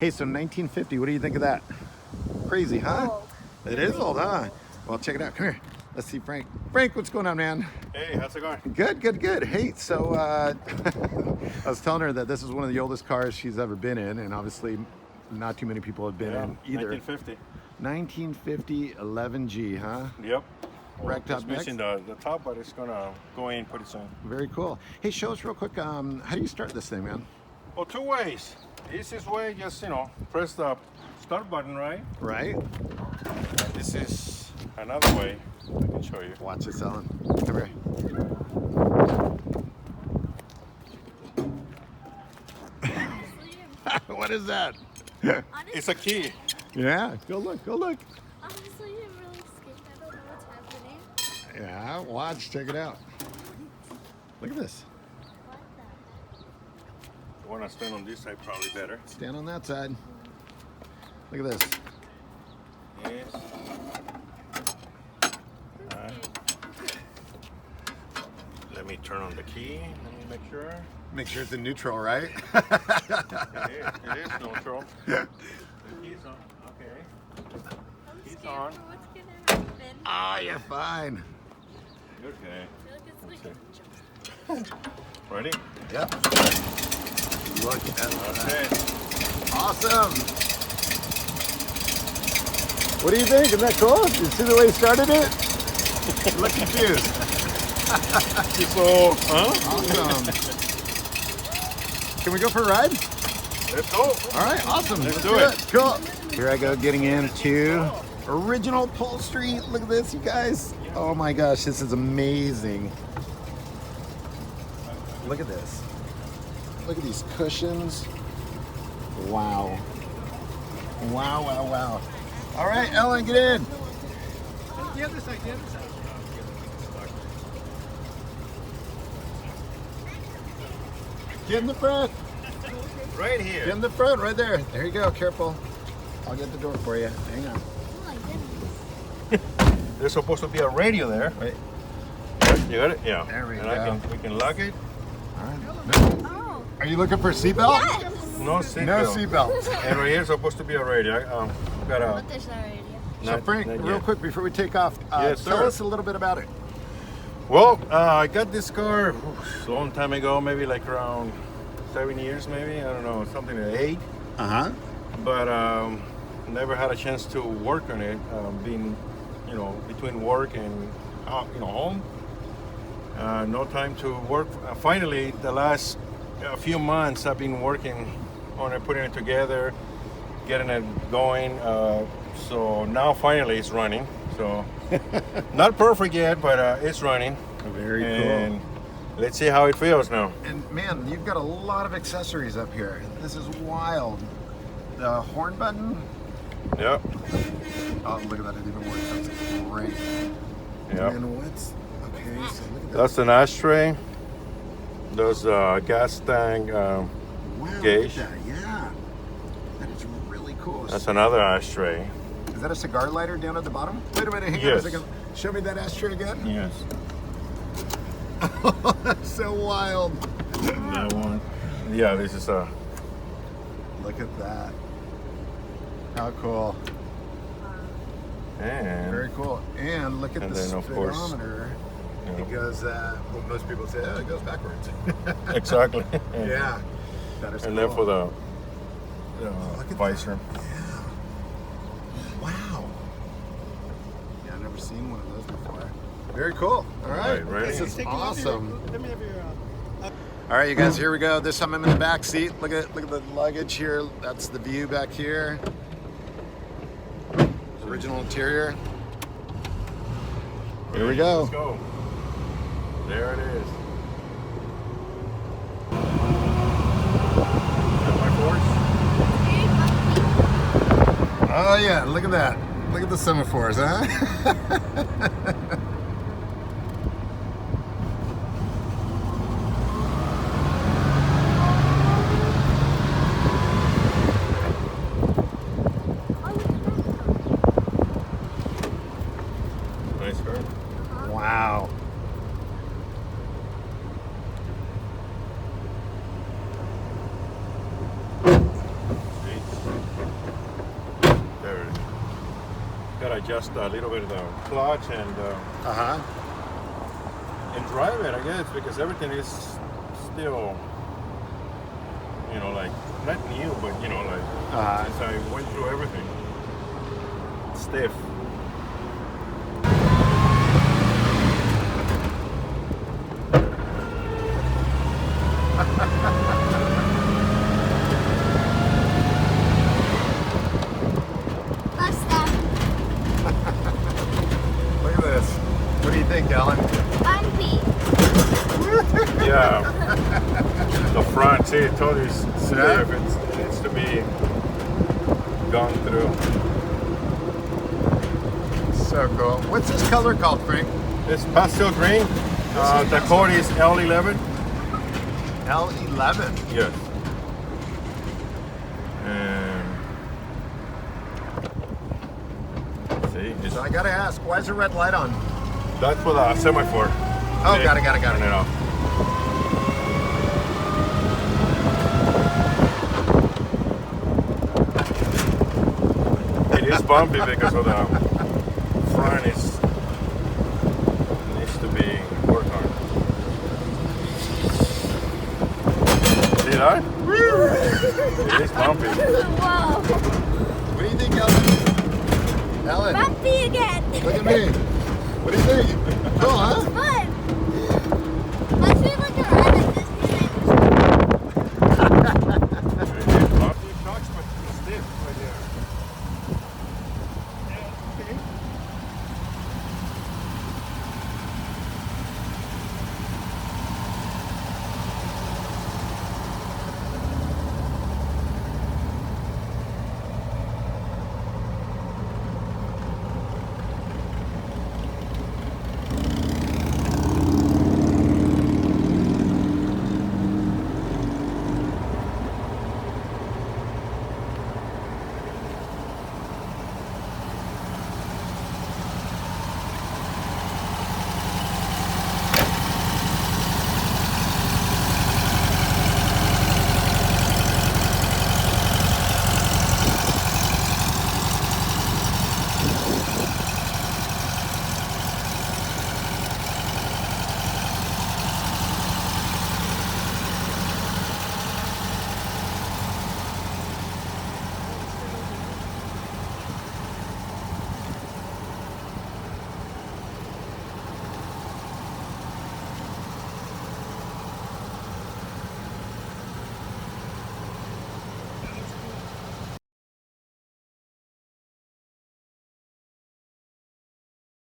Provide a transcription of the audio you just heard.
Hey, so 1950, what do you think of that? Crazy, huh? Old. It is old, huh? Well, check it out. Come here. Let's see Frank. Frank, what's going on, man? Hey, how's it going? Good, good, good. Hey, so I was telling her that this is one of the oldest cars she's ever been in, and obviously not too many people have been in either. 1950. 1950 11G, huh? Yep. Racked up Just missing the top, but it's gonna go in pretty soon. Very cool. Hey, show us real quick. How do you start this thing, man? Well, two ways. Easiest way, just press the start button, right? Right? And this is another way. I can show you. Watch this, Ellen. Come here. What is that? It's a key. Yeah, go look, go look. Honestly, I'm really scared. I don't know what's happening. Yeah, watch, check it out. Look at this. What the heck? You wanna stand on this side, probably better. Stand on that side. Look at this. Yes. Let me turn on the key. Let me make sure. Make sure it's in neutral, right? It is neutral. The key's on. Okay. I'm He's scared on. for what's gonna happen. Ah, you're fine. Okay. I feel like it's like Ready? Yep. Look at that. Okay. Awesome. What do you think? Isn't that cool? You see the way he started it? You look confused. So, huh? Awesome. Can we go for a ride? Let's go. All right, awesome. Let's do it. Cool. Here I go getting into original upholstery. Look at this, you guys. Oh my gosh, this is amazing. Look at this. Look at these cushions. Wow. Wow, wow, wow. All right, Ellen, get in. The other side, the other side. Get in the front. Right Get here. in the front, right there. There you go, careful. I'll get the door for you. Hang on. oh my goodness. There's supposed to be a radio there. Wait. You got it? Yeah. There we and go. we can lock it. All right. Oh. Are you looking for a seatbelt? Yes. No seatbelt. No seatbelt. And right here is supposed to be a radio. Got a. But there's no radio. So Frank, not real yet. quick before we take off, Yes, tell sir. us a little bit about it. Well, I got this car a long time ago, maybe like around 7 years, maybe. I don't know, something like 8. Uh-huh. But never had a chance to work on it. Being, between work and home. No time to work. Finally, the last few months, I've been working on it, putting it together, getting it going. So now finally it's running. So not perfect yet, but it's running. Very And let's see how it feels now. And man, you've got a lot of accessories up here. This is wild. The horn button. Yep. Oh, look at that. It even works. That's great. Yep. And what's... Okay, so look at that. That's an ashtray. There's a gas tank. Wow, gauge. look at that. Yeah. That is really cool. That's another ashtray. Is that a cigar lighter down at the bottom? Wait a minute. Hang on a Yes. second. Show me that ashtray again. Yes. That's so wild. That one. Yeah, this is a. Look at that. How cool. And Very cool. And look at And the then, of course, speedometer. yeah. It goes, well, most people say, oh, it goes backwards. Exactly. Yeah. That is And cool. then for the Look at visor. that. Yeah. Wow. Yeah, I've never seen one of those before. Very cool. All right. Right, This right. is awesome. Let me have your. All right, you guys, here we go. This time I'm in the back seat. Look at the luggage here. That's the view back here. Original interior. Here we go. Let's go. There it is. Got my force. Oh yeah, look at that. Look at the semaphores, huh? Nice car. Wow. adjust a little bit of the clutch Uh-huh. and drive it, I guess, because everything is still, you know, like not new, but you know, like since I went through everything, stiff. Bust that. Look at this. What do you think, Ellen? Bumpy. Yeah, the front. See, it totally is stiff. Yeah. It needs to be gone through. So cool. What's this color called, Frank? It's pastel green. The code is L11. L11. Yes. And see, So I gotta ask, why is the red light on? that's for the semaphore. Oh, See? got it. Turn it off. It is bumpy because of the front needs to be worked on. See that? It is bumpy. Whoa. What do you think, Ellen? Ellen, Bumpy again. look at me. What do you think? Cool, huh? Fun.